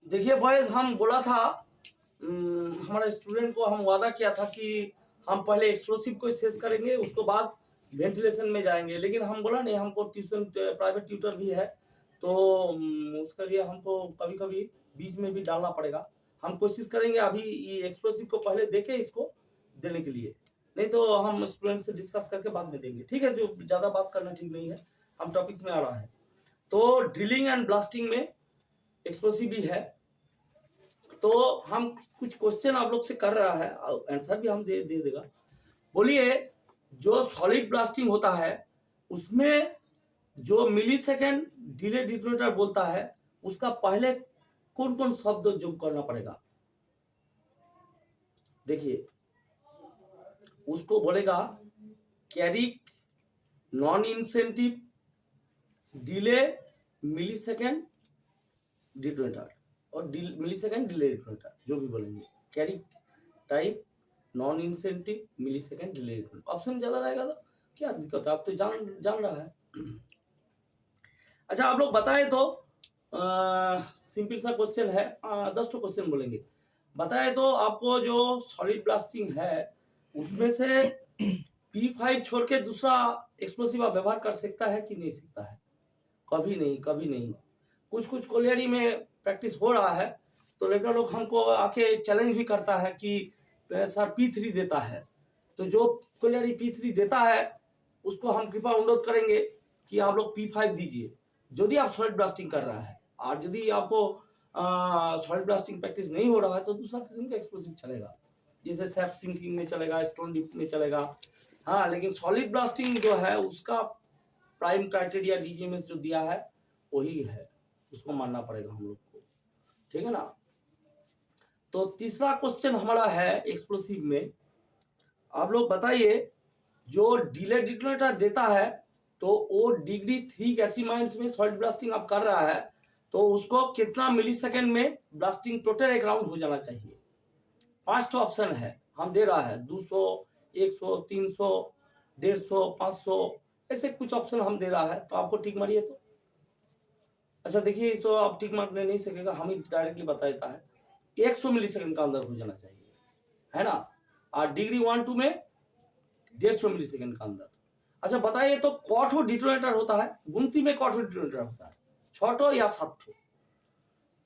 देखिए बॉयज, हम बोला था हमारे स्टूडेंट को हम वादा किया था कि हम पहले एक्सप्लोसिव को सेस करेंगे, उसको बाद वेंटिलेशन में जाएंगे। लेकिन हम बोला नहीं, हमको ट्यूशन प्राइवेट ट्यूटर भी है, तो उसके लिए हमको कभी कभी बीच में भी डालना पड़ेगा। हम कोशिश करेंगे अभी ये एक्सप्लोसिव को पहले देके इसको देने के लिए, नहीं तो हम स्टूडेंट से डिस्कस करके बाद में देंगे। ठीक है, जो ज़्यादा बात करना ठीक नहीं है, हम टॉपिक्स में आ रहा है। तो ड्रिलिंग एंड ब्लास्टिंग में एक्सप्लोसिव भी है, तो हम कुछ क्वेश्चन आप लोग से कर रहा है, आंसर भी हम दे देगा। बोलिए, जो सॉलिड ब्लास्टिंग होता है उसमें जो मिली सेकेंड डिले डिटोनेटर बोलता है, उसका पहले कौन कौन शब्द जो करना पड़ेगा? देखिए, उसको बोलेगा कैरिक, नॉन इंसेंटिव, डिले, मिली सेकेंड डिटोनेटर और मिली सेकेंड डिले डिटोनेटर, जो भी बोलेंगे। कैरिक टाइप, नॉन इंसेंटिव, मिली सेकेंड डिले डिटोनेटर। ऑप्शन ज्यादा रहेगा तो क्या दिक्कत है? आप तो जान रहा है। अच्छा, आप लोग बताए तो सिंपल सा क्वेश्चन है, 10 तो क्वेश्चन बोलेंगे। बताए तो आपको जो सॉलिड ब्लास्टिंग है उसमें से P5 छोड़ के दूसरा एक्सप्लोसिव आप व्यवहार कर सकता है कि नहीं सकता है? कभी नहीं, कभी नहीं। कुछ कुछ कोलियरी में प्रैक्टिस हो रहा है, तो लड़का लोग हमको आके चैलेंज भी करता है कि सर P3 देता है। तो जो कोलियरी P3 देता है उसको हम कृपा अनुरोध करेंगे कि आप लोग P5 दीजिए, यदि आप सॉलिड ब्लास्टिंग कर रहा है। और यदि आपको सॉलिड ब्लास्टिंग प्रैक्टिस नहीं हो रहा है तो दूसरा किस्म का एक्सप्लोसिव चलेगा, जैसे सैप सिंकिंग में चलेगा, स्टोन डिप में चलेगा। हाँ, लेकिन सॉलिड ब्लास्टिंग जो है उसका प्राइम क्राइटेरिया डीजीएमएस जो दिया है वही है, उसको मानना पड़ेगा हम लोग को। ठीक है ना? तो तीसरा क्वेश्चन हमारा है एक्सप्लोसिव में, आप लोग बताइए, जो डिले डिटोनेटर देता है तो वो डिग्री 3 गैसीमाइंस में सॉलिड ब्लास्टिंग आप कर रहा है, तो उसको कितना मिली सेकेंड में ब्लास्टिंग टोटल एक राउंड हो जाना चाहिए? 5 ऑप्शन है, हम दे रहा है 200, 100, 300, 150, 500, ऐसे कुछ ऑप्शन हम दे रहा है। तो आपको टिक मारिए तो। अच्छा देखिए, इसको आप टिक मारने नहीं सकेगा, हम ही डायरेक्टली बता देता है 100 मिली सेकेंड का अंदर हो जाना चाहिए, है ना? और डिग्री 1, 2 में 150 मिली सेकेंड का अंदर। अच्छा बताइए, तो कौठो डिटोनेटर होता है, गुमती में कौठो डिटोनेटर होता है, 6 या 7?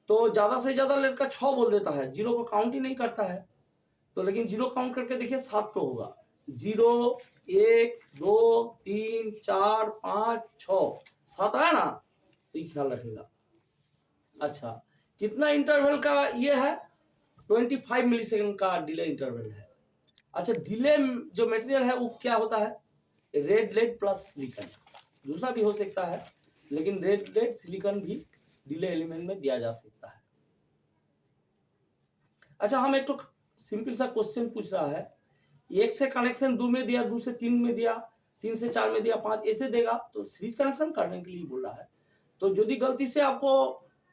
तो ज्यादा से ज्यादा लड़का 6 बोल देता है, 0 को काउंट ही नहीं करता है। तो लेकिन 0 काउंट करके देखिए 7 होगा। 0, 1, 2, 3, 4, 5, 6, 7 आया ना? तो ये ख्याल रखेगा। अच्छा, कितना इंटरवल का ये है? 25 मिली सेकेंड का डिले इंटरवल है। अच्छा, डिले जो मटेरियल है वो क्या होता है? Red lead plus silicon. दूसरा भी हो सकता है, लेकिन रेड लेड सिलिकॉन भी डिले एलिमेंट में दिया जा सकता है। अच्छा, हम एक तो सिंपल सा क्वेश्चन पूछ रहा है, 1 से कनेक्शन 2 में दिया, 2 से 3 में दिया, 3 से 4 में दिया, 5 ऐसे देगा, तो सीरीज कनेक्शन करने के लिए बोल रहा है। तो यदि गलती से आपको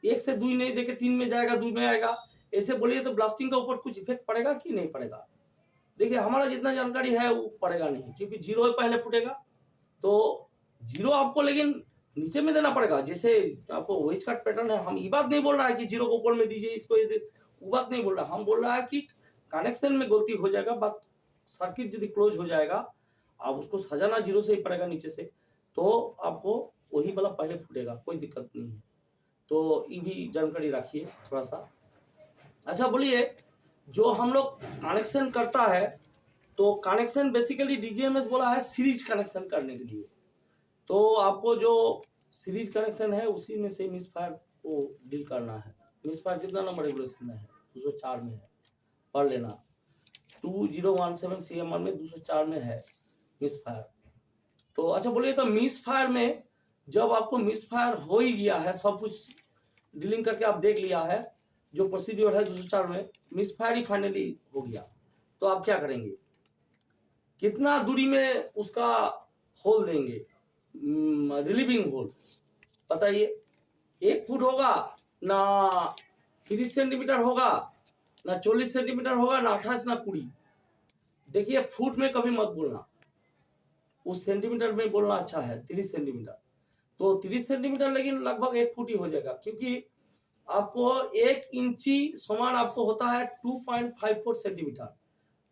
1 से 2 नहीं देके 3 में जाएगा, 2 में आएगा, ऐसे बोलिए, तो ब्लास्टिंग का ऊपर कुछ इफेक्ट पड़ेगा कि नहीं पड़ेगा? देखिए, हमारा जितना जानकारी है वो पड़ेगा नहीं, क्योंकि 0 पहले फूटेगा। तो 0 आपको लेकिन नीचे में देना पड़ेगा, जैसे आपको वेज कट पैटर्न है। हम ये बात नहीं बोल रहा है कि 0 को ऊपर में दीजिए, इसको वो बात नहीं बोल रहा। हम बोल रहा है कि कनेक्शन में गलती हो जाएगा, बात सर्किट यदि क्लोज हो जाएगा, आप उसको सजाना 0 से ही पड़ेगा नीचे से, तो आपको वही वाला पहले फूटेगा, कोई दिक्कत नहीं है। तो ये भी जानकारी रखिए थोड़ा सा। अच्छा बोलिए, जो हम लोग कनेक्शन करता है, तो कनेक्शन बेसिकली डीजीएमएस बोला है सीरीज कनेक्शन करने के लिए। तो आपको जो सीरीज कनेक्शन है उसी में से मिसफायर को डील करना है। मिसफायर कितना नंबर रेगुलेशन में है? 204 में है, पढ़ लेना। 2017 CM1 में 204 में है मिसफायर। तो अच्छा बोलिए, तो मिसफायर में जब आपको मिसफायर हो ही गया है, सब कुछ डीलिंग करके आप देख लिया है, जो प्रोसीड्योर है 204 में मिसफायर ही फाइनली हो गया, तो आप क्या करेंगे? कितना दूरी में उसका होल देंगे, रिलीविंग होल? बताइए, 1 फुट होगा ना, 30 सेंटीमीटर होगा ना, 40 सेंटीमीटर होगा ना, 28 ना 20? देखिए, फुट में कभी मत बोलना, उस सेंटीमीटर में बोलना अच्छा है। 30 सेंटीमीटर, तो 30 सेंटीमीटर लेकिन लगभग 1 फुट ही हो जाएगा, क्योंकि आपको 1 इंची समान आपको होता है 2.54 सेंटीमीटर।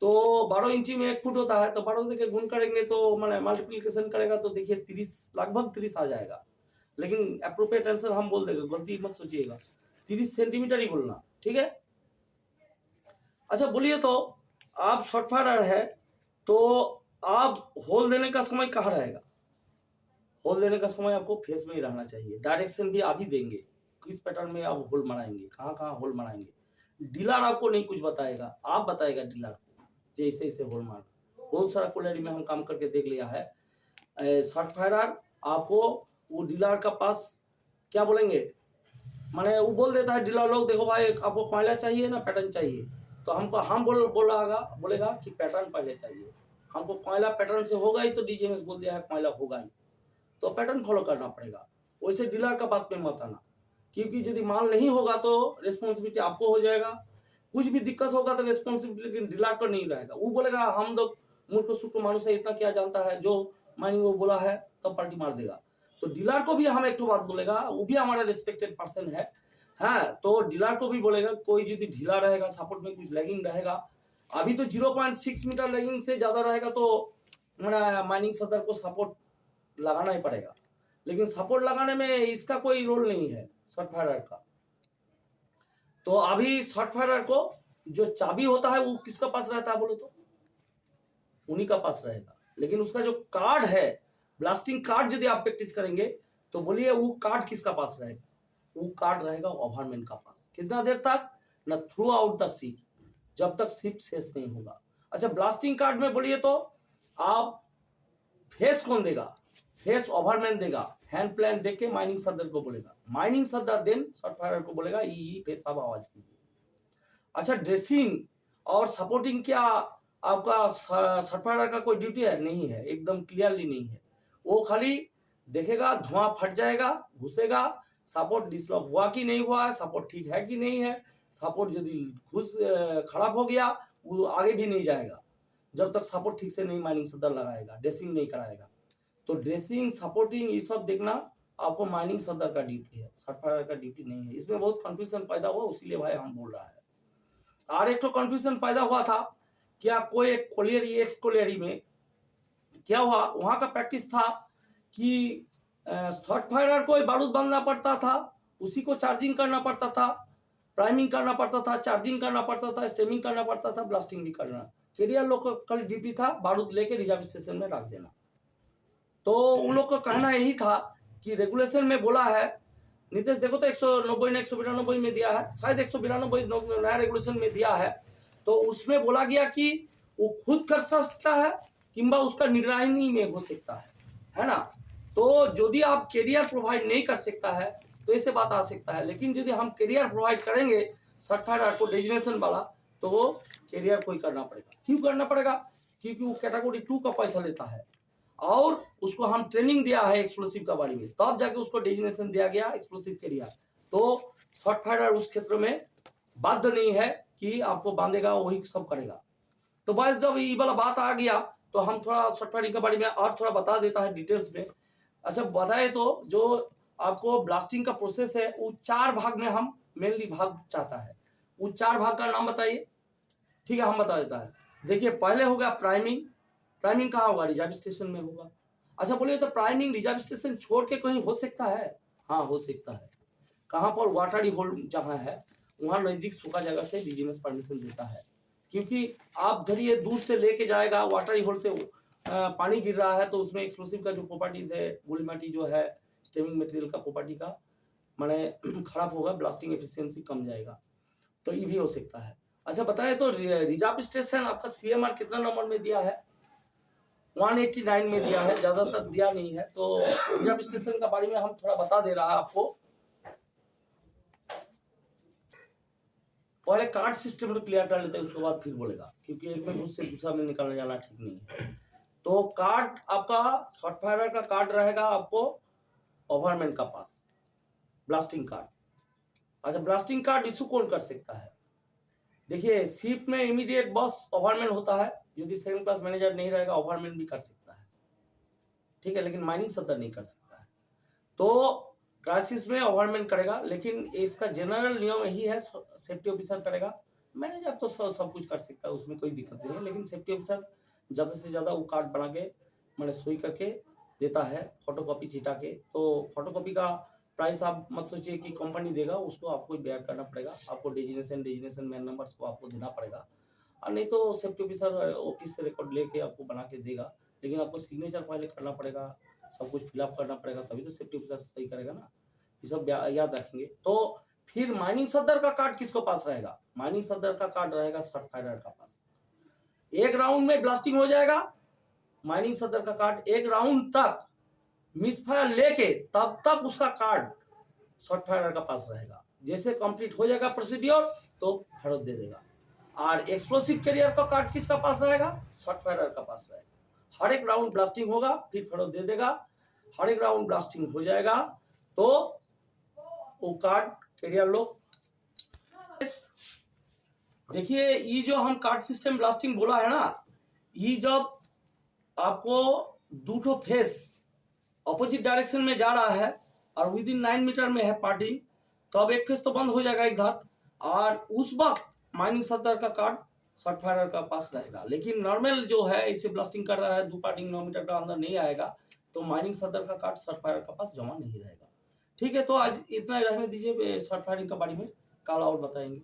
तो 12 इंची में 1 फुट होता है, तो 12 से गुण करेंगे तो मैंने मल्टीप्लीकेशन करेगा तो देखिए 30 लगभग 30 आ जाएगा। लेकिन अप्रोप्रिएट आंसर हम बोल देंगे, गलती मत सोचिएगा, 30 सेंटीमीटर ही बोलना, ठीक है। अच्छा बोलिए, तो आप शॉर्ट फायर है तो आप होल देने का समय कहाँ रहेगा? होल देने का समय आपको फेस में ही रहना चाहिए। डायरेक्शन भी आप ही देंगे, किस पैटर्न में आप होल मराएंगे, कहाँ कहाँ होल मराएंगे। डीलर आपको नहीं कुछ बताएगा, आप बताएगा डीलर को जैसे ऐसे होल मार। बहुत सारा कोलरी में हम काम करके देख लिया है। शॉर्ट फायरर आपको वो डीलर का पास क्या बोलेंगे, माने वो बोल देता है डीलर लोग, देखो भाई आपको कोयला चाहिए ना पैटर्न चाहिए, तो हमको हम बोलेगा कि पैटर्न पहले चाहिए। हमको कोयला पैटर्न से होगा ही, तो डीजीएमएस बोल दिया है कोयला होगा ही, तो पैटर्न फॉलो करना पड़ेगा। वैसे डीलर का बात में मत आना, क्योंकि यदि माल नहीं होगा तो रिस्पॉन्सिबिलिटी आपको हो जाएगा। कुछ भी दिक्कत होगा तो रिस्पॉन्सिबिलिटी डीलर पर नहीं रहेगा। वो बोलेगा हम लोग मूर्ख सुख मानुष है, इतना क्या जानता है, जो माइनिंग वो बोला है तब पार्टी मार देगा। तो डीलर को भी हम एक बात बोलेगा, वो भी हमारा रिस्पेक्टेड पर्सन है। हाँ, तो डीलर को भी बोलेगा कोई यदि ढीला रहेगा, सपोर्ट में कुछ लैगिंग रहेगा, अभी तो 0.6 मीटर लैगिंग से ज्यादा रहेगा तो मेरा माइनिंग सदर को सपोर्ट लगाना ही पड़ेगा। लेकिन सपोर्ट लगाने में इसका कोई रोल नहीं है शॉर्ट फायरर का। तो अभी शॉर्ट फायरर को जो चाबी होता है वो किसका पास रहता है बोलो तो? उन्हीं का पास रहेगा। लेकिन उसका जो कार्ड है, ब्लास्टिंग कार्ड, यदि आप प्रैक्टिस करेंगे तो बोलिए वो कार्ड किसका पास रहेगा? वो कार्ड रहेगा ओवरमैन का पास। कितना देर तक? न थ्रू आउट द शिप, जब तक शिप शेष नहीं होगा। अच्छा, ब्लास्टिंग कार्ड में बोलिए तो आप फेस कौन देगा? फेस ओवरमैन देगा। हैंड प्लान देके माइनिंग सदर को बोलेगा, माइनिंग सदर देन शॉर्ट फायरर को बोलेगा ई फेस अब आवाज कीजिए। अच्छा, ड्रेसिंग और सपोर्टिंग क्या आपका शॉर्ट फायरर का कोई ड्यूटी है? नहीं है, एकदम क्लियरली नहीं है। वो खाली देखेगा धुआं फट जाएगा, घुसेगा, सपोर्ट डिसलॉक हुआ कि नहीं हुआ है, सपोर्ट ठीक है कि नहीं है। सपोर्ट यदि घुस खराब हो गया वो आगे भी नहीं जाएगा जब तक सपोर्ट ठीक से नहीं माइनिंग सदर लगाएगा, ड्रेसिंग नहीं कराएगा। तो ड्रेसिंग, सपोर्टिंग, ये सब देखना आपको माइनिंग सदर का ड्यूटी है, शॉर्ट फायरर का ड्यूटी नहीं है। इसमें बहुत कंफ्यूजन पैदा हुआ, इसीलिए भाई हम बोल रहा है। और एक तो कंफ्यूजन पैदा हुआ था, क्या कोई कोलियरी, एक्स कोलियरी में क्या हुआ, वहां का प्रैक्टिस था कि शॉर्ट फायरर को बारूद बांधना पड़ता था, उसी को चार्जिंग करना पड़ता था, प्राइमिंग करना पड़ता था, चार्जिंग करना पड़ता था, स्टेमिंग करना पड़ता था, ब्लास्टिंग भी करना। कैरियर लोग का कल ड्यूटी था बारूद लेके रिजर्व स्टेशन में रख देना। तो उन लोग का कहना यही था कि रेगुलेशन में बोला है, नीतीश देखो तो 190 ने 192 में दिया है, शायद 192 नया रेगुलेशन में दिया है। तो उसमें बोला गया कि वो खुद कर सकता है किंबा उसका निगरानी में हो सकता है ना। तो यदि आप कैरियर प्रोवाइड नहीं कर सकता है तो ऐसे बात आ सकता है। लेकिन यदि हम कैरियर प्रोवाइड करेंगे शॉर्ट फायरर को डेजिग्नेशन वाला, तो वो कैरियर को ही करना पड़ेगा। क्यों करना पड़ेगा? क्योंकि वो कैटेगरी 2 का पैसा लेता है और उसको हम ट्रेनिंग दिया है एक्सप्लोसिव का बारे में, तब जाके उसको डेजिग्नेशन दिया गया एक्सप्लोसिव कैरियर। तो शॉर्ट फायरर उस क्षेत्र में बाध्य नहीं है कि आपको बांधेगा वही सब करेगा। तो बस जब ये वाला बात आ गया तो हम थोड़ा शॉर्ट फायरिंग के बारे में और थोड़ा बता देता है डिटेल्स में। अच्छा बताए तो जो आपको ब्लास्टिंग का प्रोसेस है वो 4 भाग में हम मेनली भाग चाहता है। वो 4 भाग का नाम बताइए। ठीक है, हम बता देता है। देखिए, पहले होगा प्राइमिंग। प्राइमिंग कहाँ होगा? रिजर्व स्टेशन में होगा। अच्छा बोलिए तो प्राइमिंग रिजर्व स्टेशन छोड़ के कहीं हो सकता है? हाँ, हो सकता है। कहाँ पर? वाटरी होल जहाँ है वहाँ नजदीक सूखा जगह से डीजीएमएस परमिशन देता है, क्योंकि आप धरिए दूर से लेके जाएगा, वाटरी होल से पानी गिर रहा है तो उसमें एक्सप्लोसिव का जो प्रॉपर्टीज है, गोली माटी जो है, स्टेमिंग मटेरियल का प्रॉपर्टी का माने खराब होगा, ब्लास्टिंग एफिशिएंसी कम जाएगा, तो ये भी हो सकता है। अच्छा बताए तो रिजर्व स्टेशन आपका सीएमआर कितना नंबर में दिया है? 189 में दिया है, ज्यादातर दिया नहीं है। तो रिजर्व स्टेशन का बारे में हम थोड़ा बता दे रहा है आपको। पहले कार्ड सिस्टम तो क्लियर कर लेते हैं, उसके बाद फिर बोलेगा, क्योंकि एक में घुस से दूसरा में निकालने जाना ठीक नहीं है। तो कार्ड आपका शॉर्ट फायरर का कार्ड रहेगा आपको ओवरमैन का पास, ब्लास्टिंग कार्ड। अच्छा, ब्लास्टिंग कार्ड इशू कौन कर सकता है? देखिए, शिप में इमीडिएट बॉस ओवरमैन होता है, यदि सेकंड क्लास मैनेजर नहीं रहेगा ओवरमैन भी कर सकता है, ठीक है, लेकिन माइनिंग सदर नहीं कर सकता है। तो क्राइसिस में ओवरमैन करेगा, लेकिन इसका जनरल नियम यही है, सेफ्टी ऑफिसर करेगा। मैनेजर तो सब कुछ कर सकता है, उसमें कोई दिक्कत नहीं है, लेकिन सेफ्टी ऑफिसर ज़्यादा से ज़्यादा वो कार्ड बना के मैंने सही करके देता है, फोटोकॉपी छिटा के। तो फोटोकॉपी का प्राइस आप मत सोचिए कि कंपनी देगा, उसको आपको बेयर करना पड़ेगा, आपको डेजिग्नेशन मैन नंबर्स को आपको देना पड़ेगा, और नहीं तो सेफ्टी ऑफिसर ऑफिस से रिकॉर्ड लेके आपको बना के देगा, लेकिन आपको सिग्नेचर पहले करना पड़ेगा, सब कुछ फिलअप करना पड़ेगा, तभी तो सेफ्टी ऑफिसर सही करेगा ना। ये सब याद रखेंगे। तो फिर माइनिंग सदर का कार्ड किसको पास रहेगा? माइनिंग सदर का कार्ड रहेगा शॉट फायरर का पास। एक राउंड में ब्लास्टिंग हो जाएगा, माइनिंग सदर का कार्ड एक राउंड तक मिस फायर लेके तब तक उसका कार्ड शॉट फायरर का पास रहेगा। जैसे कंप्लीट हो जाएगा प्रोसीड्योर तो फेरोज दे देगा। और एक्सप्लोसिव कैरियर का कार्ड किसका पास रहेगा? शॉट फायरर का पास रहेगा। हर एक राउंड ब्लास्टिंग होगा, फिर फेरोज दे देगा। हर एक राउंड ब्लास्टिंग हो जाएगा तो वो कार्ड कैरियर लोग। देखिए, ये जो हम कार्ड सिस्टम ब्लास्टिंग बोला है ना, ये जब आपको दो फेस अपोजिट डायरेक्शन में जा रहा है और विद इन 9 मीटर में है पार्टी, तो अब एक फेस तो बंद हो जाएगा इधर, और उस वक्त माइनिंग सदर का कार्ड शॉट फायरर का पास रहेगा। लेकिन नॉर्मल जो है इसे ब्लास्टिंग कर रहा है, दो पार्टी 9 मीटर का अंदर नहीं आएगा, तो माइनिंग सदर का कार्ड शॉट फायरर का पास जमा नहीं रहेगा। ठीक है, तो आज इतना रहने दीजिए शॉट फायरिंग के बारे में, कल और बताएंगे।